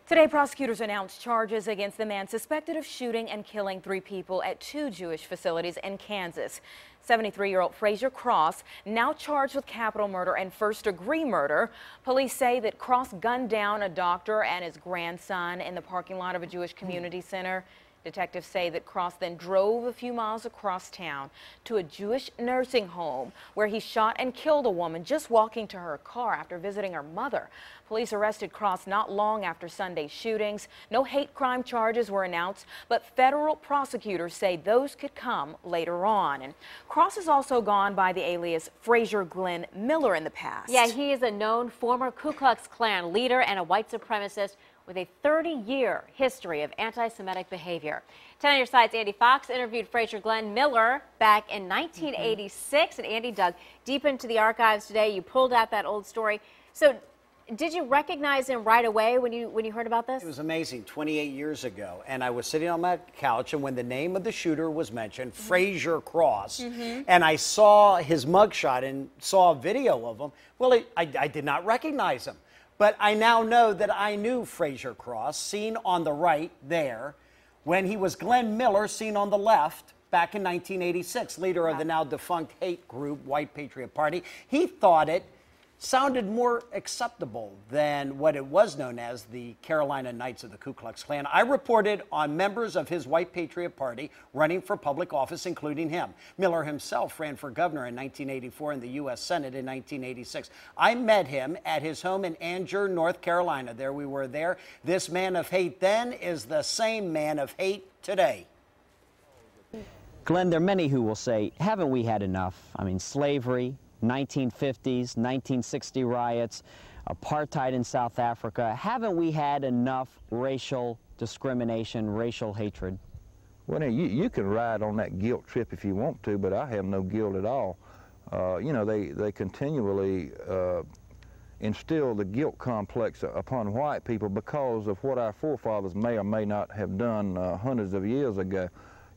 Today, prosecutors announced charges against the man suspected of shooting and killing 3 people at 2 Jewish facilities in Kansas. 73-year-old Frazier Cross, now charged with capital murder and first-degree murder. Police say that Cross gunned down a doctor and his grandson in the parking lot of a Jewish community center. Detectives say that Cross then drove a few miles across town to a Jewish nursing home where he shot and killed a woman just walking to her car after visiting her mother. Police arrested Cross not long after Sunday's shootings. No hate crime charges were announced, but federal prosecutors say those could come later on. And Cross has also gone by the alias Frazier Glenn Miller in the past. Yeah, he is a known former Ku Klux Klan leader and a white supremacist with a 30-year history of anti-Semitic behavior. 10 on your side's Andy Fox interviewed Frazier Glenn Miller back in 1986, and Andy dug deep into the archives today. You pulled out that old story. So, did you recognize him right away when you heard about this? It was amazing, 28 years ago, and I was sitting on my couch, and when the name of the shooter was mentioned, Frazier Cross, and I saw his mugshot and saw a video of him, well, I did not recognize him. But I now know that I knew Frazier Cross, seen on the right there, when he was Glenn Miller, seen on the left, back in 1986, leader of the now defunct hate group, White Patriot Party. He thought it sounded more acceptable than what it was known as the Carolina Knights of the Ku Klux Klan. I reported on members of his White Patriot Party running for public office, including him. Miller himself ran for governor in 1984 and the U.S. Senate in 1986. I met him at his home in Angier, North Carolina. There we were there. This man of hate then is the same man of hate today. Glenn, there are many who will say, haven't we had enough? I mean, slavery, 1950s, 1960 riots, apartheid in South Africa. Haven't we had enough racial discrimination, racial hatred? Well, now, you can ride on that guilt trip if you want to, but I have no guilt at all. You know, they continually instill the guilt complex upon white people because of what our forefathers may or may not have done hundreds of years ago.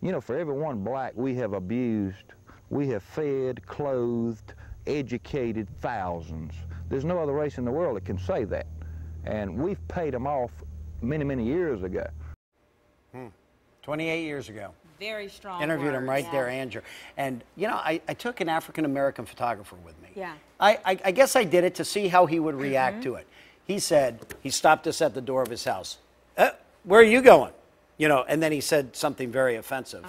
You know, for every one black we have abused, we have fed, clothed, educated thousands. There's no other race in the world that can say that. And we've paid them off many, many years ago. 28 years ago. Very strong. Interviewed him right there, Andrew. And, you know, I took an African-American photographer with me. Yeah. I guess I did it to see how he would react to it. He said, he stopped us at the door of his house. Where are you going? You know, and then he said something very offensive.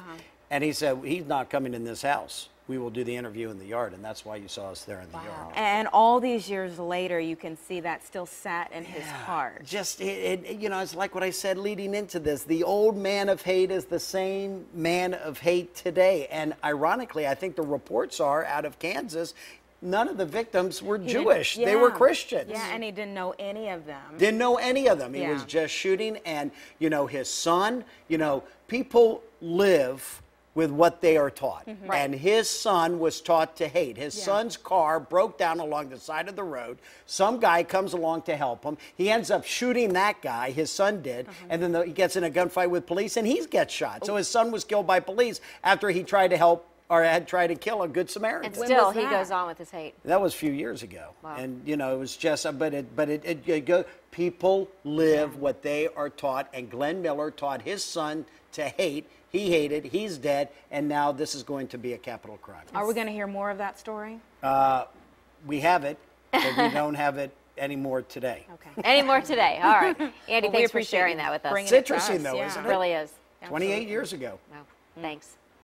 And he said, he's not coming in this house. We will do the interview in the yard, and that's why you saw us there in the yard. And all these years later, you can see that still sat in his heart. Just, you know, it's like what I said leading into this. The old man of hate is the same man of hate today. And ironically, I think the reports are out of Kansas, none of the victims were Jewish. They were Christians. Yeah, and he didn't know any of them. Didn't know any of them. He was just shooting. And, you know, his son, you know, people live with what they are taught. And his son was taught to hate. His son's car broke down along the side of the road. Some guy comes along to help him. He ends up shooting that guy, his son did, and then he gets in a gunfight with police and he gets shot. So his son was killed by police after he tried to help or had tried to kill a good Samaritan. And still he goes on with his hate. That was a few years ago. Wow. And, you know, it was just, people live what they are taught, and Glenn Miller taught his son to hate. He hated, he's dead, and now this is going to be a capital crime. Are we going to hear more of that story? We have it, but we don't have it anymore today. Okay. Any more today? All right. Andy, thanks for sharing that with us. It's interesting, though, isn't it? It really is. 28 years ago. Wow. Thanks.